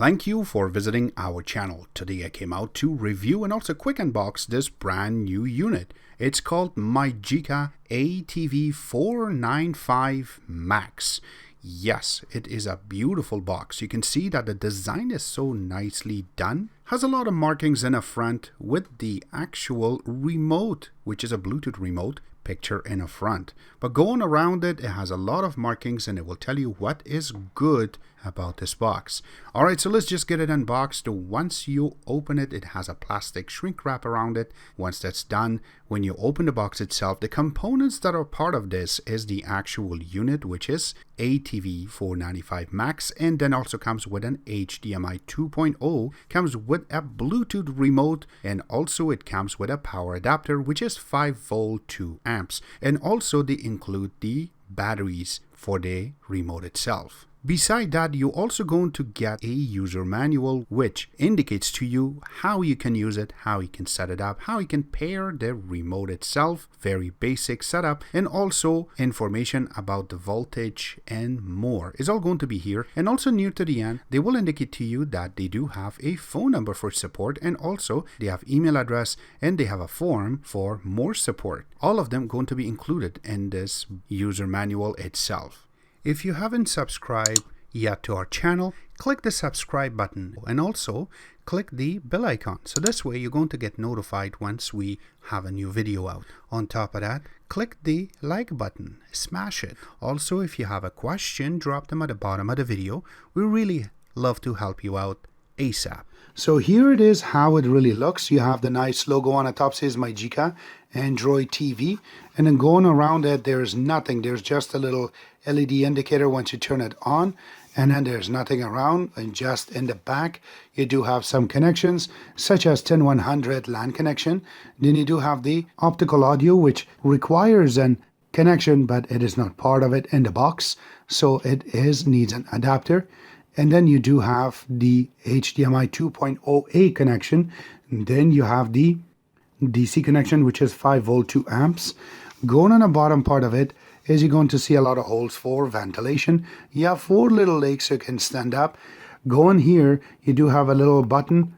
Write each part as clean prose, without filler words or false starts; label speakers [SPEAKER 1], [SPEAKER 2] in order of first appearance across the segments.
[SPEAKER 1] Thank you for visiting our channel. Today I came out to review and also quick unbox this brand new unit. It's called MyGica ATV 495 Max. Yes, it is a beautiful box. You can see that the design is so nicely done. Has a lot of markings in the front with the actual remote, which is a Bluetooth remote picture in the front. But going around it, it has a lot of markings and it will tell you what is good about this box. Alright, so let's just get it unboxed. Once you open it, it has a plastic shrink wrap around it. Once that's done, when you open the box itself, the components that are part of this is the actual unit, which is ATV 495 Max, and then also comes with an HDMI 2.0, comes with a Bluetooth remote, and also it comes with a power adapter, which is 5 volt 2 amps, and also they include the batteries for the remote itself. Beside that, you're also going to get a user manual which indicates to you how you can use it, how you can set it up, how you can pair the remote itself, very basic setup, and also information about the voltage and more. It's all going to be here. And also near to the end, they will indicate to you that they do have a phone number for support, and also they have email address, and they have a form for more support. All of them going to be included in this user manual itself. If you haven't subscribed yet to our channel, click the subscribe button and also click the bell icon. So this way you're going to get notified once we have a new video out. On top of that, click the like button, smash it. Also, if you have a question, drop them at the bottom of the video. We really love to help you out ASAP. So here it is how it really looks. You have the nice logo on the top, says MyGica Android TV, and then going around it there's nothing. There's just a little LED indicator once you turn it on, and then there's nothing around. And just in the back you do have some connections such as 10100 LAN connection. Then you do have the optical audio, which requires an connection, but it is not part of it in the box, so it needs an adapter. And then you do have the HDMI 2.0A connection. And then you have the DC connection, which is 5 volt 2 amps. Going on the bottom part of it is you're going to see a lot of holes for ventilation. You have 4 little legs so you can stand up. Going here, you do have a little button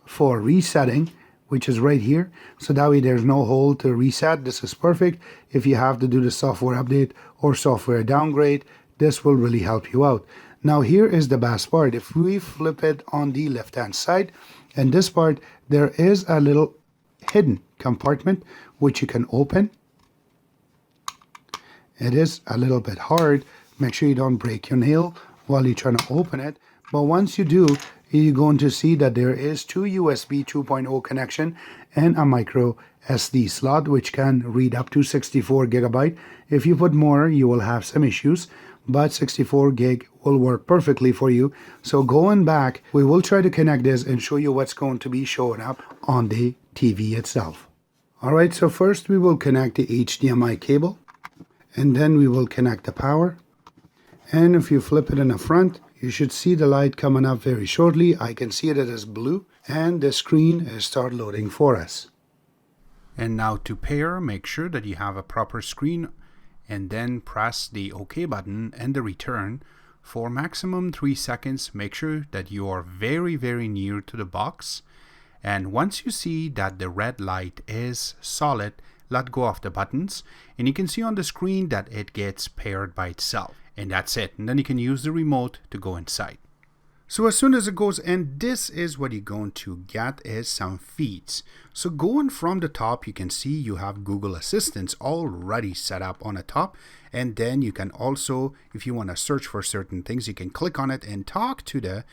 [SPEAKER 1] for resetting, which is right here. So that way there's no hole to reset. This is perfect if you have to do the software update or software downgrade. This will really help you out. Now here is the best part. If we flip it on the left hand side, and this part, there is a little hidden compartment which you can open. It is a little bit hard. Make sure you don't break your nail while you're trying to open it. But once you do, you're going to see that there is 2 USB 2.0 connection and a micro SD slot which can read up to 64 gigabyte. If you put more, you will have some issues, but 64 gig will work perfectly for you. So going back, we will try to connect this and show you what's going to be showing up on the TV itself. Alright, so first we will connect the HDMI cable, and then we will connect the power. And if you flip it in the front, you should see the light coming up very shortly. I can see it as blue, and the screen is start loading for us. And now to pair, make sure that you have a proper screen, and then press the OK button and the return for maximum 3 seconds. Make sure that you are very near to the box, and once you see that the red light is solid, let go of the buttons, and you can see on the screen that it gets paired by itself, and that's it. And then you can use the remote to go inside. So as soon as it goes in, this is what you're going to get is some feeds. So going from the top, you can see you have Google Assistants already set up on the top, and then you can also, if you want to search for certain things, you can click on it and talk to the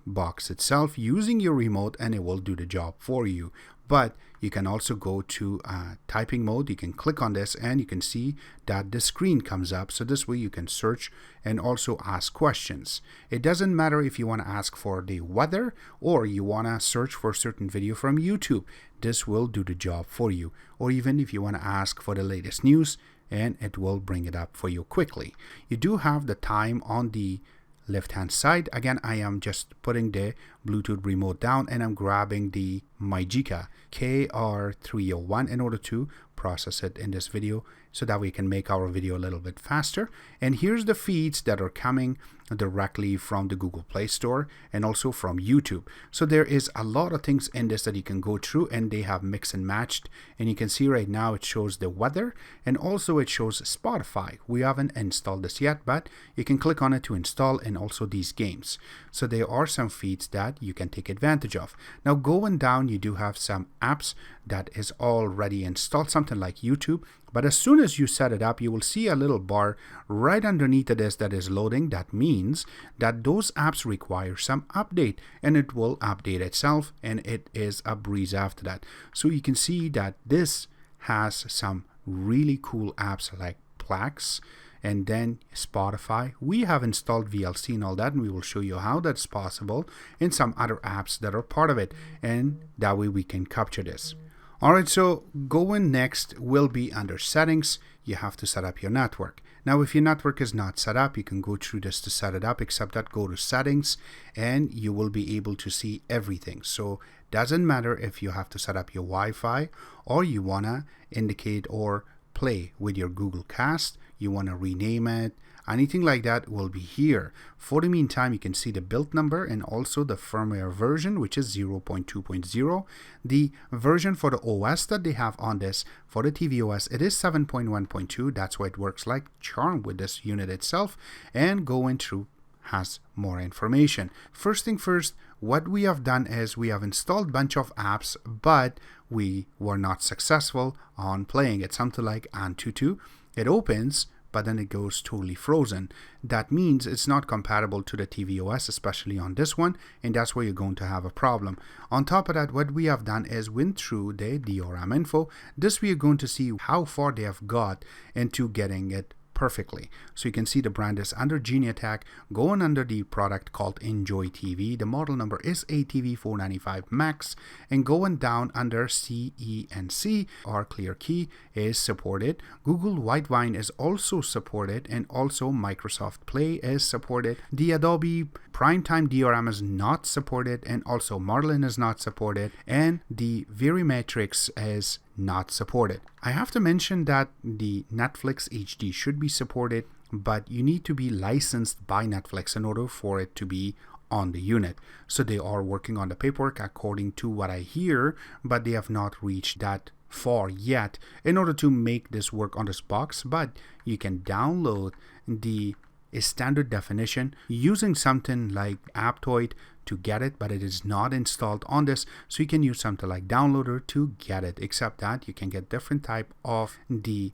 [SPEAKER 1] box itself using your remote, and it will do the job for you. But you can also go to typing mode. You can click on this and you can see that the screen comes up. So this way you can search and also ask questions. It doesn't matter if you want to ask for the weather or you want to search for a certain video from YouTube. This will do the job for you. Or even if you want to ask for the latest news, and it will bring it up for you quickly. You do have the time on the left hand side. Again, I am just putting the Bluetooth remote down and I'm grabbing the MyGica KR301 in order to process it in this video so that we can make our video a little bit faster. And here's the feeds that are coming directly from the Google Play Store and also from YouTube. So there is a lot of things in this that you can go through, and they have mixed and matched. And you can see right now it shows the weather, and also it shows Spotify. We haven't installed this yet, but you can click on it to install, and also these games. So there are some feeds that you can take advantage of. Now going down, you do have some apps that is already installed, something like YouTube. But as soon as you set it up, you will see a little bar right underneath of this that is loading. That means that those apps require some update, and it will update itself, and it is a breeze after that. So you can see that this has some really cool apps like Plex, and then Spotify. We have installed VLC and all that, and we will show you how that's possible, and some other apps that are part of it, and that way we can capture this. Alright, so going next will be under settings. You have to set up your network. Now if your network is not set up, you can go through this to set it up, except that go to settings and you will be able to see everything. So doesn't matter if you have to set up your Wi-Fi, or you wanna indicate or play with your Google Cast, you wanna rename it, anything like that will be here. For the meantime, you can see the build number and also the firmware version, which is 0.2.0. The version for the OS that they have on this, for the TVOS, it is 7.1.2. That's why it works like charm with this unit itself. And going through has more information. First thing first, what we have done is we have installed a bunch of apps, but we were not successful on playing it. Something like Antutu. It opens, but then it goes totally frozen. That means it's not compatible to the TVOS, especially on this one, and that's where you're going to have a problem. On top of that, what we have done is went through the DRM info. This we are going to see how far they have got into getting it perfectly. So you can see the brand is under Geniattack, going under the product called Enjoy TV. The model number is ATV 495 Max, and going down under CENC or Clear Key is supported. Google White Wine is also supported, and also Microsoft Play is supported. The Adobe Primetime DRM is not supported, and also Marlin is not supported, and the Verimatrix is not supported. I have to mention that the Netflix HD should be supported, but you need to be licensed by Netflix in order for it to be on the unit. So they are working on the paperwork according to what I hear, but they have not reached that far yet in order to make this work on this box. But you can download the standard definition using something like Aptoide to get it, but it is not installed on this, so you can use something like Downloader to get it, except that you can get different type of the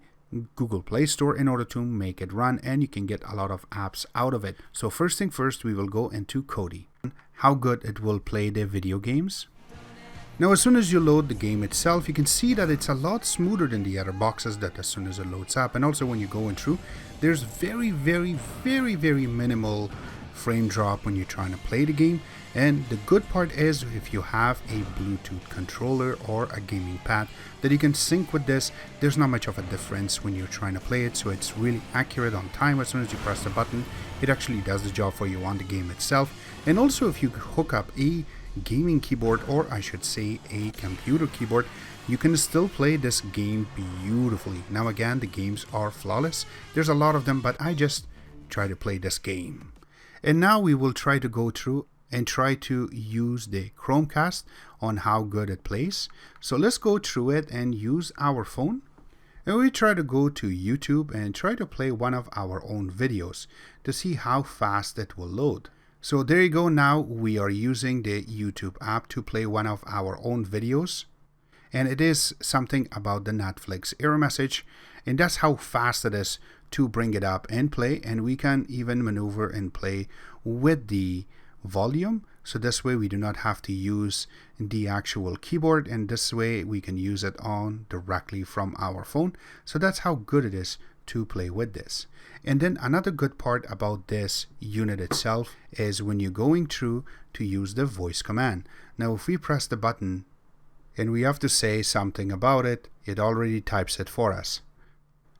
[SPEAKER 1] Google Play Store in order to make it run, and you can get a lot of apps out of it. So first thing first, we will go into Kodi. How good it will play the video games. Now as soon as you load the game itself, you can see that it's a lot smoother than the other boxes that as soon as it loads up, and also when you're going through, there's very minimal frame drop when you're trying to play the game. And the good part is if you have a Bluetooth controller or a gaming pad that you can sync with this, there's not much of a difference when you're trying to play it, so it's really accurate on time. As soon as you press the button, it actually does the job for you on the game itself. And also if you hook up a gaming keyboard, or I should say a computer keyboard, you can still play this game beautifully. Now again, the games are flawless. There's a lot of them, but I just try to play this game. And now we will try to go through and try to use the Chromecast on how good it plays. So let's go through it and use our phone. And we try to go to YouTube and try to play one of our own videos to see how fast it will load. So there you go. Now we are using the YouTube app to play one of our own videos. And it is something about the Netflix error message. And that's how fast it is to bring it up and play. And we can even maneuver and play with the volume, so this way we do not have to use the actual keyboard, and this way we can use it on directly from our phone. So that's how good it is to play with this. And then another good part about this unit itself is when you're going through to use the voice command. Now if we press the button and we have to say something about it, it already types it for us.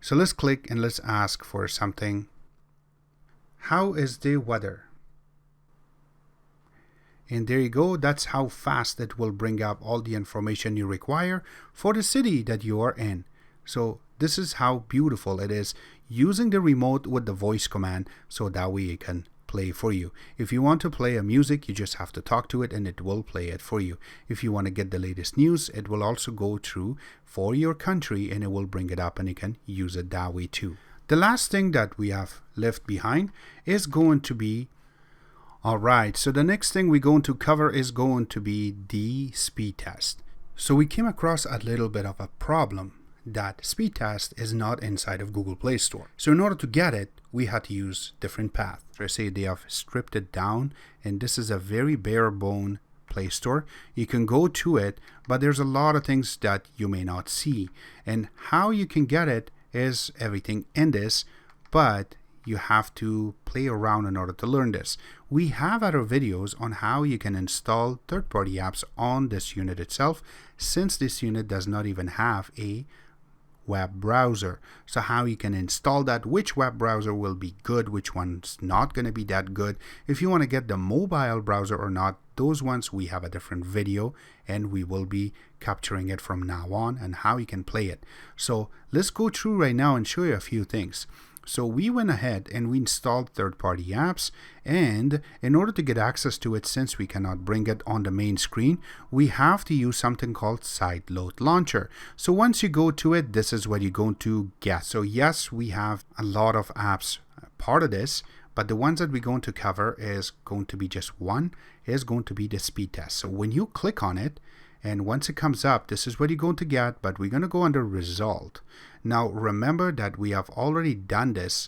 [SPEAKER 1] So let's click and let's ask for something. How is the weather? And there you go. That's how fast it will bring up all the information you require for the city that you are in. So this is how beautiful it is using the remote with the voice command, so that way it can play for you. If you want to play a music, you just have to talk to it and it will play it for you. If you want to get the latest news, it will also go through for your country and it will bring it up and you can use it that way too. The last thing that we have left behind is going to be, alright, so the next thing we're going to cover is going to be the speed test. So we came across a little bit of a problem that speed test is not inside of Google Play Store. So in order to get it, we had to use different paths. I say they have stripped it down and this is a very bare bone Play Store. You can go to it, but there's a lot of things that you may not see. And how you can get it is everything in this, but you have to play around in order to learn this. We have other videos on how you can install third-party apps on this unit itself, since this unit does not even have a web browser. So how you can install that, which web browser will be good, which one's not going to be that good. If you want to get the mobile browser or not, those ones we have a different video and we will be capturing it from now on and how you can play it. So let's go through right now and show you a few things. So we went ahead and we installed third-party apps, and in order to get access to it, since we cannot bring it on the main screen, we have to use something called Sideload Launcher. So once you go to it, this is what you're going to get. So yes, we have a lot of apps part of this, but the ones that we're going to cover is going to be just one, is going to be the speed test. So when you click on it, and once it comes up, this is what you're going to get, but we're going to go under result. Now remember that we have already done this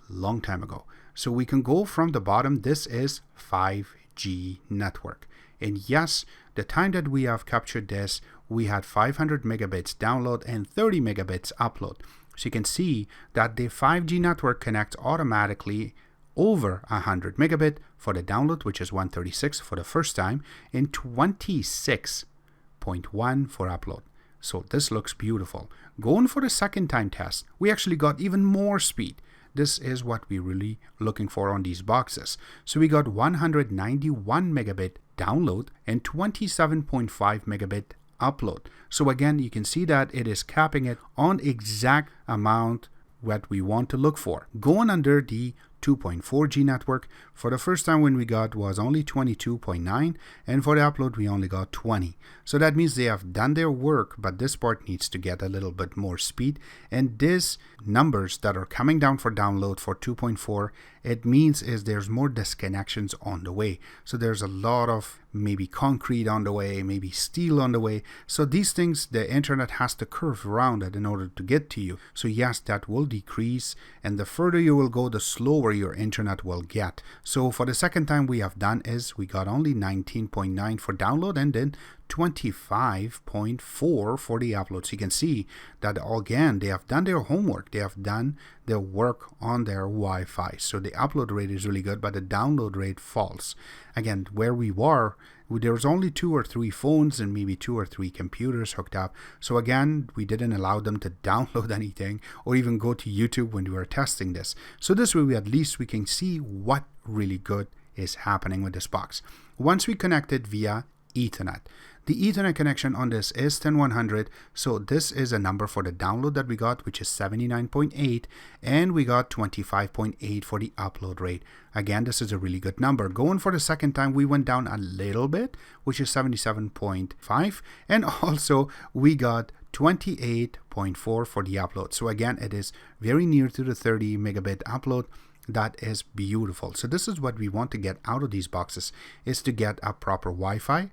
[SPEAKER 1] long time ago. So we can go from the bottom. This is 5G network. And yes, the time that we have captured this, we had 500 megabits download and 30 megabits upload. So you can see that the 5G network connects automatically over 100 megabit for the download, which is 136 for the first time, and 26.1 for upload. So this looks beautiful. Going for the second time test, we actually got even more speed. This is what we're really looking for on these boxes. So we got 191 megabit download and 27.5 megabit upload. So again, you can see that it is capping it on exact amount what we want to look for. Going under the 2.4G network, for the first time when we got was only 22.9, and for the upload we only got 20. So that means they have done their work, but this part needs to get a little bit more speed. And these numbers that are coming down for download for 2.4, it means is there's more disconnections on the way. So there's a lot of maybe concrete on the way, maybe steel on the way. So these things, the internet has to curve around it in order to get to you. So yes, that will decrease, and the further you will go, the slower your internet will get. So for the second time we have done is we got only 19.9 for download and then 25.4 for the upload. So you can see that again, they have done their homework. They have done their work on their Wi-Fi. So the upload rate is really good, but the download rate falls. Again, where we were, there was only 2 or 3 phones and maybe 2 or 3 computers hooked up. So again, we didn't allow them to download anything or even go to YouTube when we were testing this. So this way, at least we can see what really good is happening with this box. Once we connect it via Ethernet. The Ethernet connection on this is 10100, so this is a number for the download that we got, which is 79.8, and we got 25.8 for the upload rate. Again, this is a really good number. Going for the second time, we went down a little bit, which is 77.5, and also we got 28.4 for the upload. So again, it is very near to the 30 megabit upload. That is beautiful. So this is what we want to get out of these boxes, is to get a proper Wi-Fi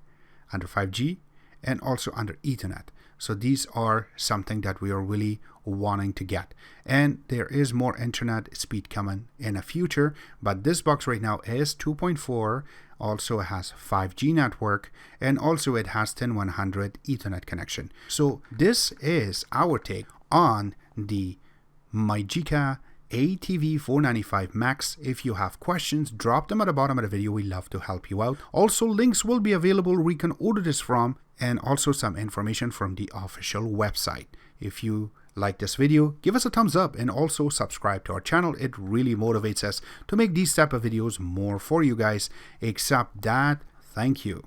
[SPEAKER 1] under 5G and also under Ethernet. So these are something that we are really wanting to get. And there is more internet speed coming in the future, but this box right now is 2.4. Also has 5G network, and also it has 10100 Ethernet connection. So this is our take on the MyGica ATV 495 Max. If you have questions, drop them at the bottom of the video. We love to help you out. Also, links will be available where you can order this from, and also some information from the official website. If you like this video, give us a thumbs up and also subscribe to our channel. It really motivates us to make these type of videos more for you guys. Except that, thank you.